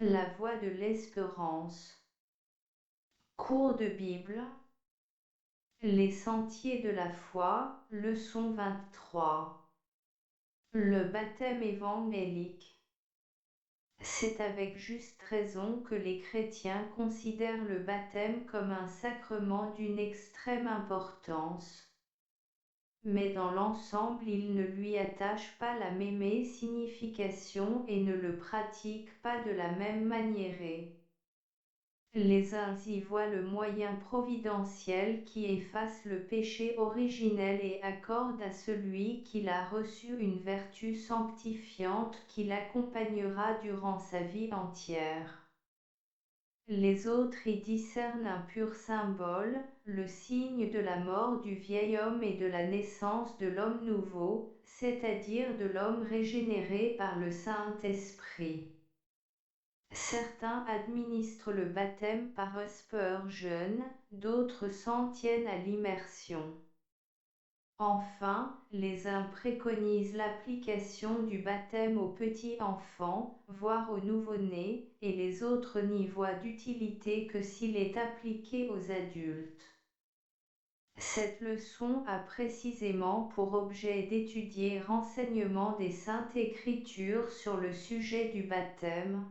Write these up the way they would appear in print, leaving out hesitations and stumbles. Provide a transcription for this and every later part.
La voie de l'espérance. Cours de Bible. Les sentiers de la foi, leçon 23. Le baptême évangélique. C'est avec juste raison que les chrétiens considèrent le baptême comme un sacrement d'une extrême importance. Mais dans l'ensemble ils ne lui attachent pas la même signification et ne le pratiquent pas de la même manière. Les uns y voient le moyen providentiel qui efface le péché originel et accorde à celui qui l'a reçu une vertu sanctifiante qui l'accompagnera durant sa vie entière. Les autres y discernent un pur symbole, le signe de la mort du vieil homme et de la naissance de l'homme nouveau, c'est-à-dire de l'homme régénéré par le Saint-Esprit. Certains administrent le baptême par aspersion, d'autres s'en tiennent à l'immersion. Enfin, les uns préconisent l'application du baptême aux petits enfants, voire aux nouveau-nés, et les autres n'y voient d'utilité que s'il est appliqué aux adultes. Cette leçon a précisément pour objet d'étudier renseignements des Saintes Écritures sur le sujet du baptême.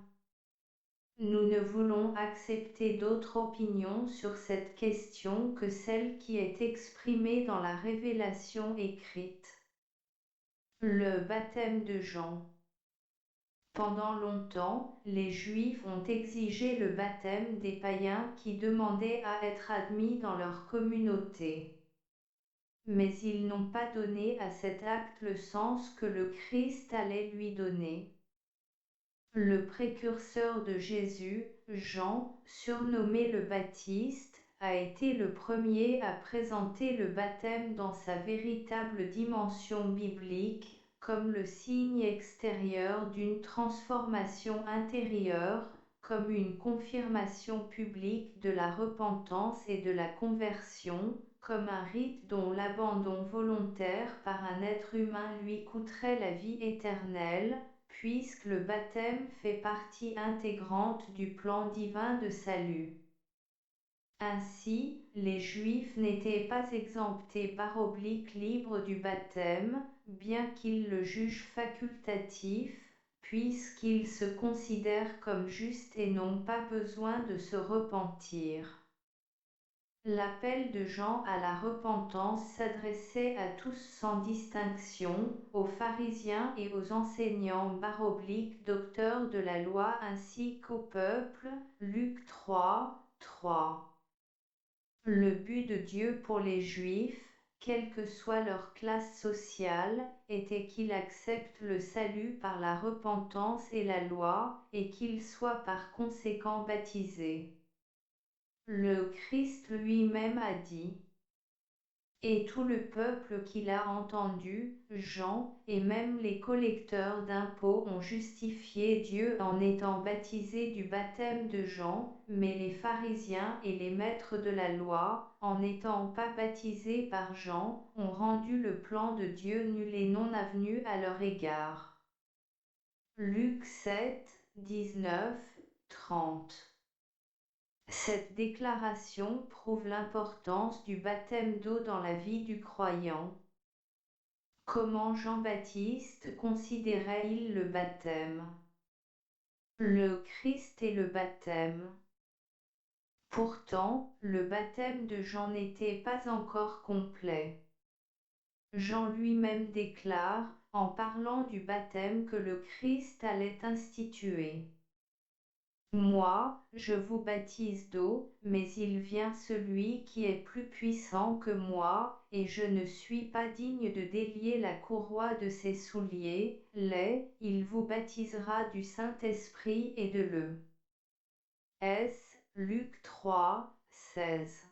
Nous ne voulons accepter d'autre opinion sur cette question que celle qui est exprimée dans la révélation écrite. Le baptême de Jean. Pendant longtemps, les Juifs ont exigé le baptême des païens qui demandaient à être admis dans leur communauté. Mais ils n'ont pas donné à cet acte le sens que le Christ allait lui donner. Le précurseur de Jésus, Jean, surnommé le Baptiste, a été le premier à présenter le baptême dans sa véritable dimension biblique, comme le signe extérieur d'une transformation intérieure, comme une confirmation publique de la repentance et de la conversion, comme un rite dont l'abandon volontaire par un être humain lui coûterait la vie éternelle, puisque le baptême fait partie intégrante du plan divin de salut. Ainsi, les Juifs n'étaient pas exemptés par oblique libre du baptême, bien qu'ils le jugent facultatif, puisqu'ils se considèrent comme justes et n'ont pas besoin de se repentir. L'appel de Jean à la repentance s'adressait à tous sans distinction, aux pharisiens et aux enseignants barobliques docteurs de la loi ainsi qu'au peuple. Luc 3, 3. Le but de Dieu pour les Juifs, quelle que soit leur classe sociale, était qu'ils acceptent le salut par la repentance et la loi, et qu'ils soient par conséquent baptisés. Le Christ lui-même a dit. Et tout le peuple qui l'a entendu, Jean, et même les collecteurs d'impôts ont justifié Dieu en étant baptisés du baptême de Jean, mais les pharisiens et les maîtres de la loi, en n'étant pas baptisés par Jean, ont rendu le plan de Dieu nul et non avenu à leur égard. Luc 7, 19, 30. Cette déclaration prouve l'importance du baptême d'eau dans la vie du croyant. Comment Jean-Baptiste considérait-il le baptême? Le Christ est le baptême. Pourtant, le baptême de Jean n'était pas encore complet. Jean lui-même déclare, en parlant du baptême que le Christ allait instituer. Moi, je vous baptise d'eau, mais il vient celui qui est plus puissant que moi, et je ne suis pas digne de délier la courroie de ses souliers. Il vous baptisera du Saint-Esprit et de l'eau. Luc 3, 16.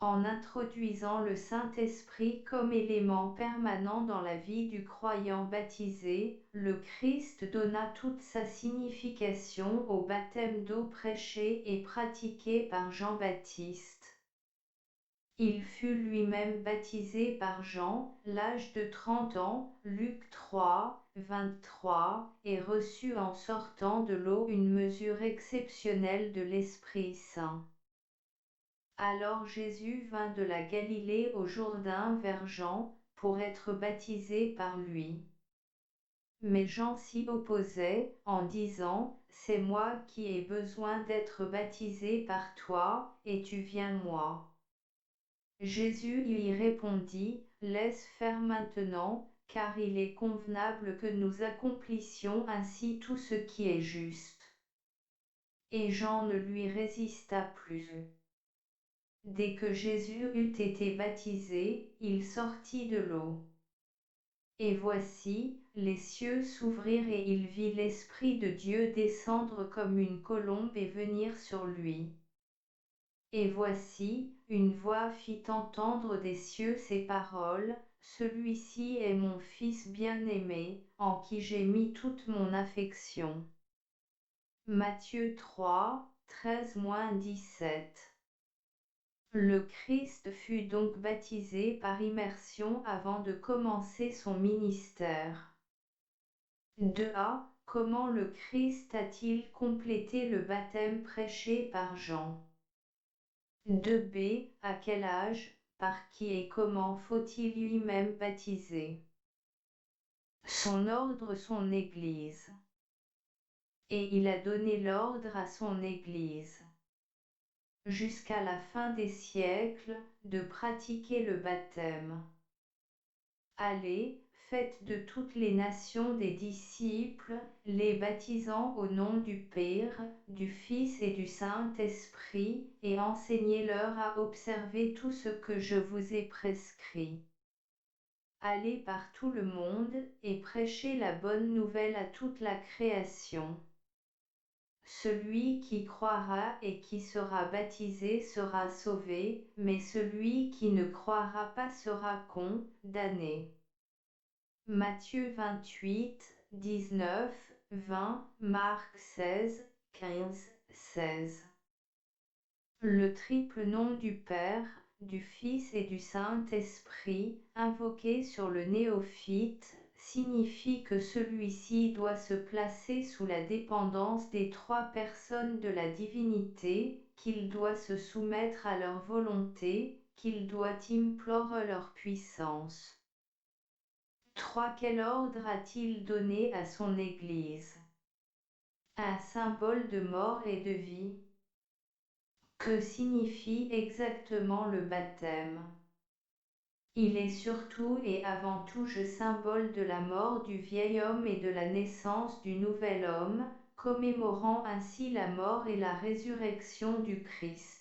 En introduisant le Saint-Esprit comme élément permanent dans la vie du croyant baptisé, le Christ donna toute sa signification au baptême d'eau prêché et pratiqué par Jean-Baptiste. Il fut lui-même baptisé par Jean, l'âge de 30 ans, Luc 3, 23, et reçut en sortant de l'eau une mesure exceptionnelle de l'Esprit Saint. Alors Jésus vint de la Galilée au Jourdain vers Jean, pour être baptisé par lui. Mais Jean s'y opposait, en disant, c'est moi qui ai besoin d'être baptisé par toi, et tu viens moi. Jésus lui répondit, laisse faire maintenant, car il est convenable que nous accomplissions ainsi tout ce qui est juste. Et Jean ne lui résista plus. Dès que Jésus eut été baptisé, il sortit de l'eau. Et voici, les cieux s'ouvrirent et il vit l'Esprit de Dieu descendre comme une colombe et venir sur lui. Et voici, une voix fit entendre des cieux ces paroles, celui-ci est mon Fils bien-aimé, en qui j'ai mis toute mon affection. Matthieu 3, 13-17. Le Christ fut donc baptisé par immersion avant de commencer son ministère. 2a. Comment le Christ a-t-il complété le baptême prêché par Jean? 2b. À quel âge, par qui et comment faut-il lui-même baptiser? Son ordre, son Église. Et il a donné l'ordre à son Église, jusqu'à la fin des siècles, de pratiquer le baptême. Allez, faites de toutes les nations des disciples, les baptisant au nom du Père, du Fils et du Saint-Esprit, et enseignez-leur à observer tout ce que je vous ai prescrit. Allez par tout le monde, et prêchez la bonne nouvelle à toute la création. Celui qui croira et qui sera baptisé sera sauvé, mais celui qui ne croira pas sera condamné. Matthieu 28, 19, 20, Marc 16, 15, 16. Le triple nom du Père, du Fils et du Saint-Esprit, invoqué sur le néophyte, signifie que celui-ci doit se placer sous la dépendance des trois personnes de la divinité, qu'il doit se soumettre à leur volonté, qu'il doit implorer leur puissance. 3. Quel ordre a-t-il donné à son Église? Un symbole de mort et de vie. Que signifie exactement le baptême? Il est surtout et avant tout le symbole de la mort du vieil homme et de la naissance du nouvel homme, commémorant ainsi la mort et la résurrection du Christ.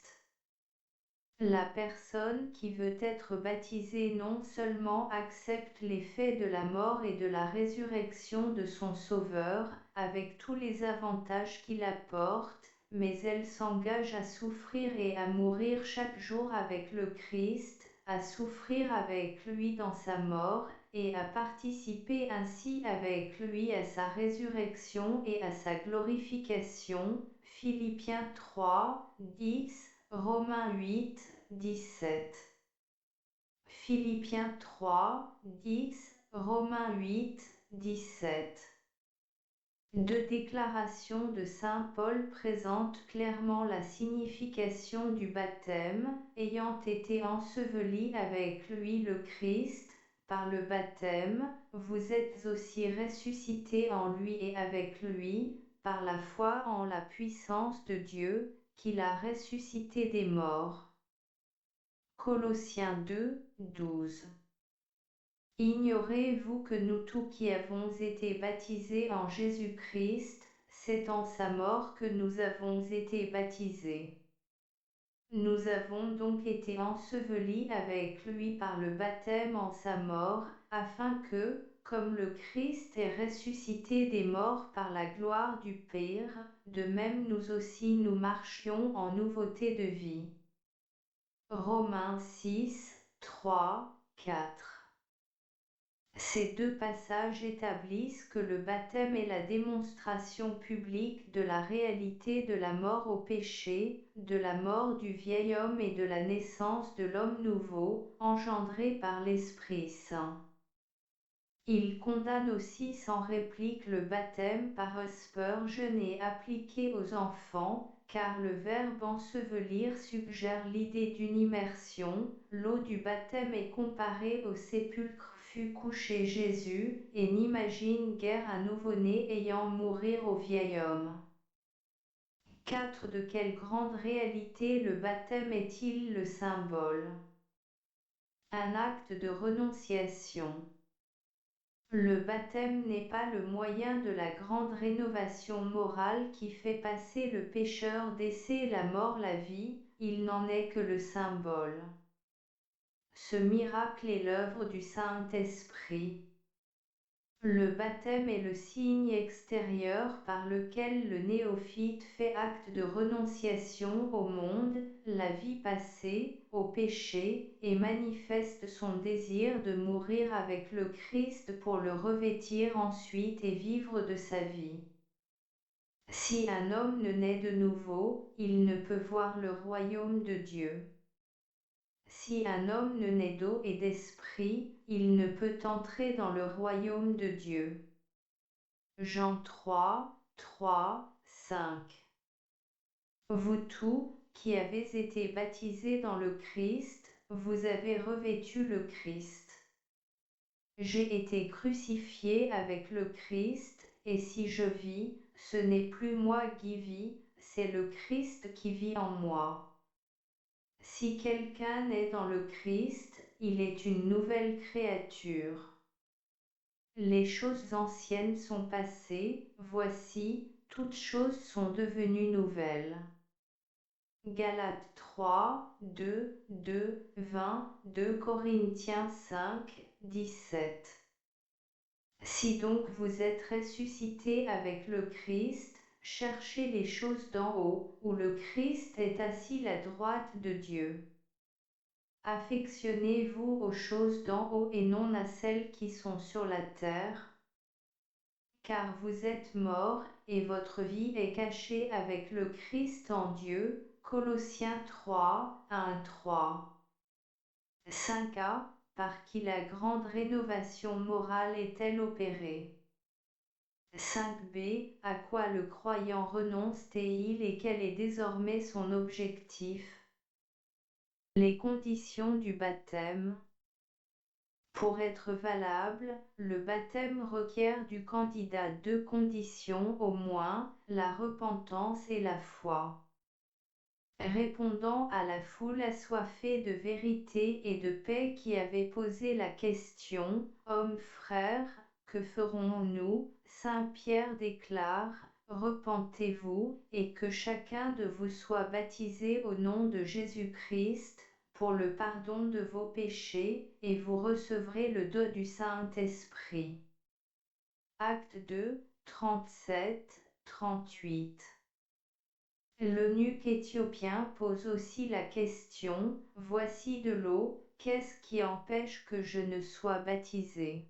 La personne qui veut être baptisée non seulement accepte les faits de la mort et de la résurrection de son Sauveur, avec tous les avantages qu'il apporte, mais elle s'engage à souffrir et à mourir chaque jour avec le Christ, à souffrir avec lui dans sa mort, et à participer ainsi avec lui à sa résurrection et à sa glorification. Philippiens 3, 10, Romains 8, 17. Philippiens 3, 10, Romains 8, 17. Deux déclarations de saint Paul présentent clairement la signification du baptême, ayant été enseveli avec lui le Christ, par le baptême, vous êtes aussi ressuscités en lui et avec lui, par la foi en la puissance de Dieu, qui l'a ressuscité des morts. Colossiens 2, 12. Ignorez-vous que nous tous qui avons été baptisés en Jésus-Christ, c'est en sa mort que nous avons été baptisés. Nous avons donc été ensevelis avec lui par le baptême en sa mort, afin que, comme le Christ est ressuscité des morts par la gloire du Père, de même nous aussi nous marchions en nouveauté de vie. Romains 6, 3, 4. Ces deux passages établissent que le baptême est la démonstration publique de la réalité de la mort au péché, de la mort du vieil homme et de la naissance de l'homme nouveau, engendré par l'Esprit Saint. Il condamne aussi sans réplique le baptême par Spurgeon et appliqué aux enfants, car le verbe ensevelir suggère l'idée d'une immersion. L'eau du baptême est comparée au sépulcre fut couché Jésus, et n'imagine guère un nouveau-né ayant mourir au vieil homme. 4. De quelle grande réalité le baptême est-il le symbole? Un acte de renonciation. Le baptême n'est pas le moyen de la grande rénovation morale qui fait passer le pécheur d'essai la mort la vie, il n'en est que le symbole. Ce miracle est l'œuvre du Saint-Esprit. Le baptême est le signe extérieur par lequel le néophyte fait acte de renonciation au monde, la vie passée, au péché, et manifeste son désir de mourir avec le Christ pour le revêtir ensuite et vivre de sa vie. Si un homme ne naît de nouveau, il ne peut voir le royaume de Dieu. Si un homme ne naît d'eau et d'esprit, il ne peut entrer dans le royaume de Dieu. Jean 3, 3, 5. Vous tous, qui avez été baptisés dans le Christ, vous avez revêtu le Christ. J'ai été crucifié avec le Christ, et si je vis, ce n'est plus moi qui vis, c'est le Christ qui vit en moi. Si quelqu'un est dans le Christ, il est une nouvelle créature. Les choses anciennes sont passées, voici, toutes choses sont devenues nouvelles. Galates 3, 2, 2, 20, 2 Corinthiens 5, 17. Si donc vous êtes ressuscités avec le Christ, cherchez les choses d'en haut, où le Christ est assis à la droite de Dieu. Affectionnez-vous aux choses d'en haut et non à celles qui sont sur la terre, car vous êtes morts, et votre vie est cachée avec le Christ en Dieu. Colossiens 3, 1, 3. 5a. Par qui la grande rénovation morale est-elle opérée? 5b. À quoi le croyant renonce-t-il et quel est désormais son objectif? Les conditions du baptême. Pour être valable, le baptême requiert du candidat deux conditions au moins, la repentance et la foi. Répondant à la foule assoiffée de vérité et de paix qui avait posé la question, « Hommes frères, que ferons-nous » Saint Pierre déclare, « Repentez-vous, et que chacun de vous soit baptisé au nom de Jésus-Christ, pour le pardon de vos péchés, et vous recevrez le don du Saint-Esprit. » Acte 2, 37, 38. L'eunuque éthiopien pose aussi la question, « Voici de l'eau, qu'est-ce qui empêche que je ne sois baptisé ?»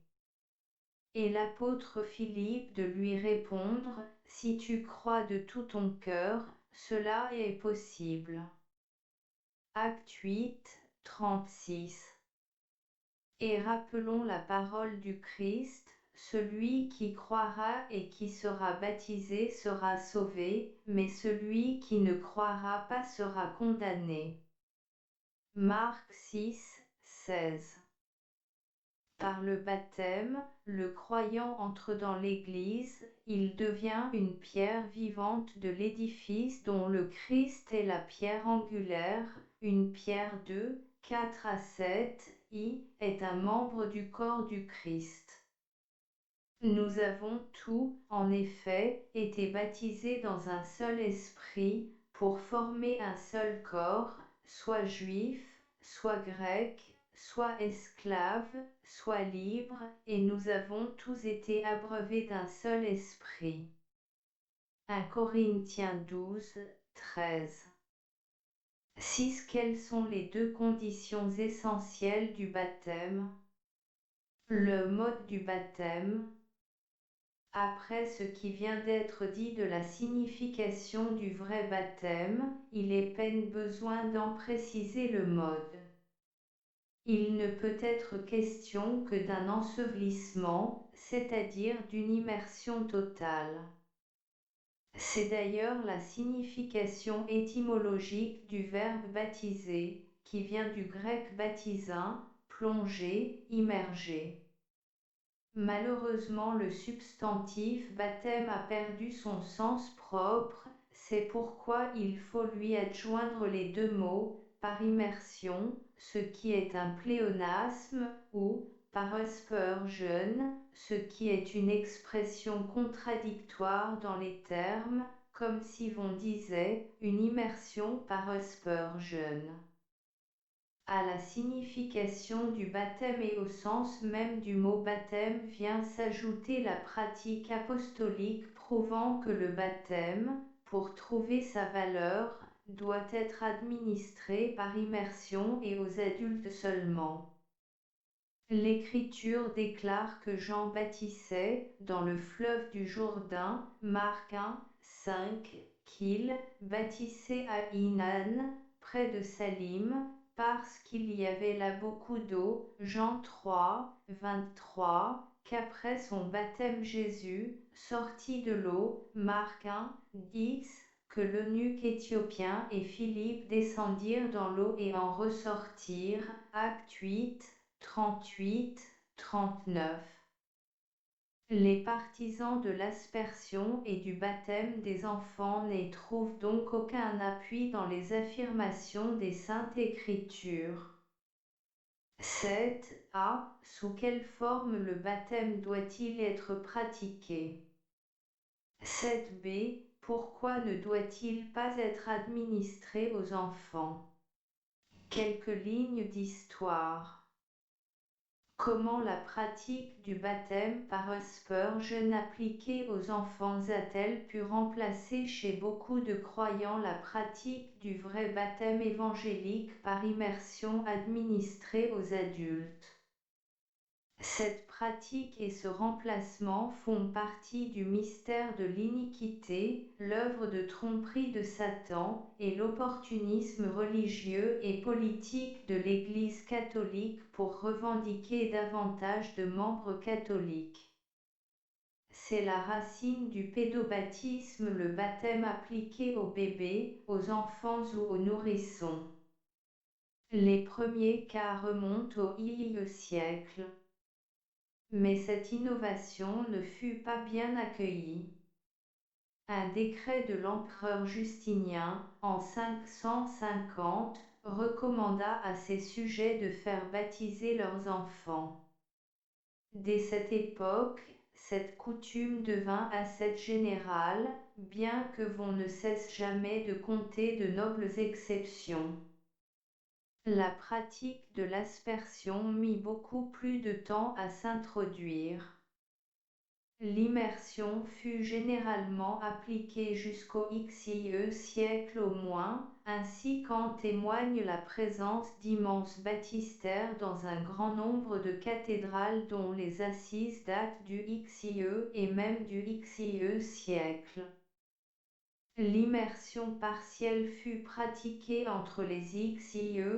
Et l'apôtre Philippe de lui répondre, « Si tu crois de tout ton cœur, cela est possible. » Acte 8, 36. Et rappelons la parole du Christ, celui qui croira et qui sera baptisé sera sauvé, mais celui qui ne croira pas sera condamné. Marc 6, 16. Par le baptême, le croyant entre dans l'Église, il devient une pierre vivante de l'édifice dont le Christ est la pierre angulaire, une pierre 2, 4 à 7, est un membre du corps du Christ. Nous avons tous, en effet, été baptisés dans un seul esprit, pour former un seul corps, soit juif, soit grec, soit esclave, soit libre, et nous avons tous été abreuvés d'un seul esprit. 1 Corinthiens 12, 13. 6. Quelles sont les deux conditions essentielles du baptême? Le mode du baptême. Après ce qui vient d'être dit de la signification du vrai baptême, il est peine besoin d'en préciser le mode. Il ne peut être question que d'un ensevelissement, c'est-à-dire d'une immersion totale. C'est d'ailleurs la signification étymologique du verbe baptiser, qui vient du grec baptisin, plonger, immerger. Malheureusement, le substantif baptême a perdu son sens propre, c'est pourquoi il faut lui adjoindre les deux mots, par immersion, ce qui est un pléonasme, ou par aspersion, ce qui est une expression contradictoire dans les termes, comme si on disait une immersion par aspersion. À la signification du baptême et au sens même du mot baptême vient s'ajouter la pratique apostolique prouvant que le baptême, pour trouver sa valeur, doit être administré par immersion et aux adultes seulement. L'Écriture déclare que Jean baptisait, dans le fleuve du Jourdain, Marc 1, 5, qu'il baptisait à Inan, près de Salim, parce qu'il y avait là beaucoup d'eau, Jean 3, 23, qu'après son baptême Jésus, sortit de l'eau, Marc 1, 10, que l'eunuque éthiopien et Philippe descendirent dans l'eau et en ressortirent, Acte 8, 38, 39. Les partisans de l'aspersion et du baptême des enfants n'y trouvent donc aucun appui dans les affirmations des Saintes Écritures. 7a. Sous quelle forme le baptême doit-il être pratiqué? 7b. Pourquoi ne doit-il pas être administré aux enfants? Quelques lignes d'histoire. Comment la pratique du baptême par aspersion appliquée aux enfants a-t-elle pu remplacer chez beaucoup de croyants la pratique du vrai baptême évangélique par immersion administrée aux adultes? Cette pratique et ce remplacement font partie du mystère de l'iniquité, l'œuvre de tromperie de Satan, et l'opportunisme religieux et politique de l'Église catholique pour revendiquer davantage de membres catholiques. C'est la racine du pédobaptisme, le baptême appliqué aux bébés, aux enfants ou aux nourrissons. Les premiers cas remontent au IIe siècle. Mais cette innovation ne fut pas bien accueillie. Un décret de l'empereur Justinien, en 550, recommanda à ses sujets de faire baptiser leurs enfants. Dès cette époque, cette coutume devint assez générale, bien que l'on ne cesse jamais de compter de nobles exceptions. La pratique de l'aspersion mit beaucoup plus de temps à s'introduire. L'immersion fut généralement appliquée jusqu'au Xe siècle au moins, ainsi qu'en témoigne la présence d'immenses baptistères dans un grand nombre de cathédrales dont les assises datent du Xe et même du Xe siècle. L'immersion partielle fut pratiquée entre les Xe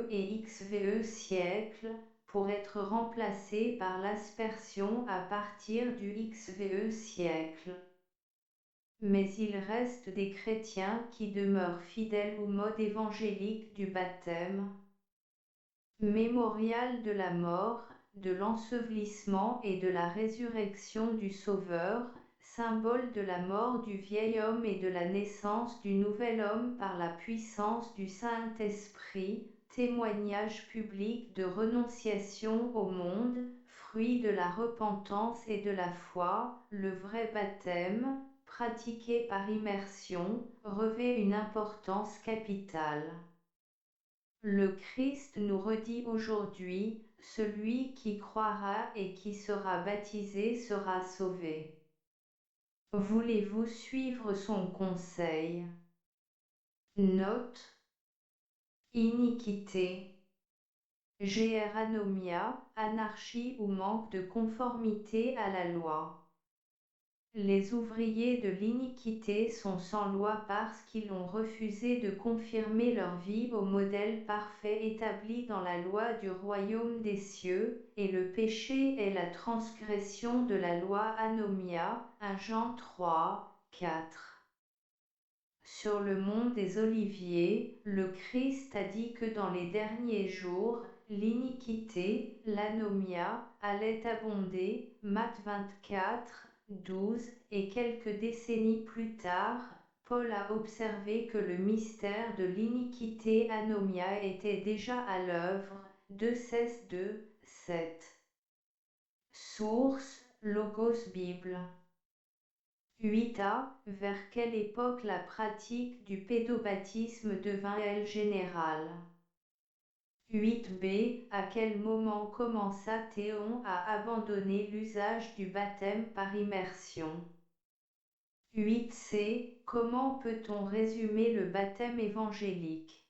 et Xve siècles, pour être remplacée par l'aspersion à partir du Xve siècle. Mais il reste des chrétiens qui demeurent fidèles au mode évangélique du baptême. Mémorial de la mort, de l'ensevelissement et de la résurrection du Sauveur, symbole de la mort du vieil homme et de la naissance du nouvel homme par la puissance du Saint-Esprit, témoignage public de renonciation au monde, fruit de la repentance et de la foi, le vrai baptême, pratiqué par immersion, revêt une importance capitale. Le Christ nous redit aujourd'hui, celui qui croira et qui sera baptisé sera sauvé. Voulez-vous suivre son conseil? Note. Iniquité. Géranomia, anarchie ou manque de conformité à la loi. Les ouvriers de l'iniquité sont sans loi parce qu'ils ont refusé de confirmer leur vie au modèle parfait établi dans la loi du royaume des cieux, et le péché est la transgression de la loi anomia. 1 Jean 3, 4. Sur le mont des Oliviers, le Christ a dit que dans les derniers jours, l'iniquité, l'anomia, allait abonder. Matthieu 24, 12, et quelques décennies plus tard, Paul a observé que le mystère de l'iniquité anomia était déjà à l'œuvre. 2 Thess 2, 7. Source: Logos Bible. 8a. Vers quelle époque la pratique du pédobaptisme devint-elle générale? 8b. À quel moment commença Théon à abandonner l'usage du baptême par immersion? 8c. Comment peut-on résumer le baptême évangélique?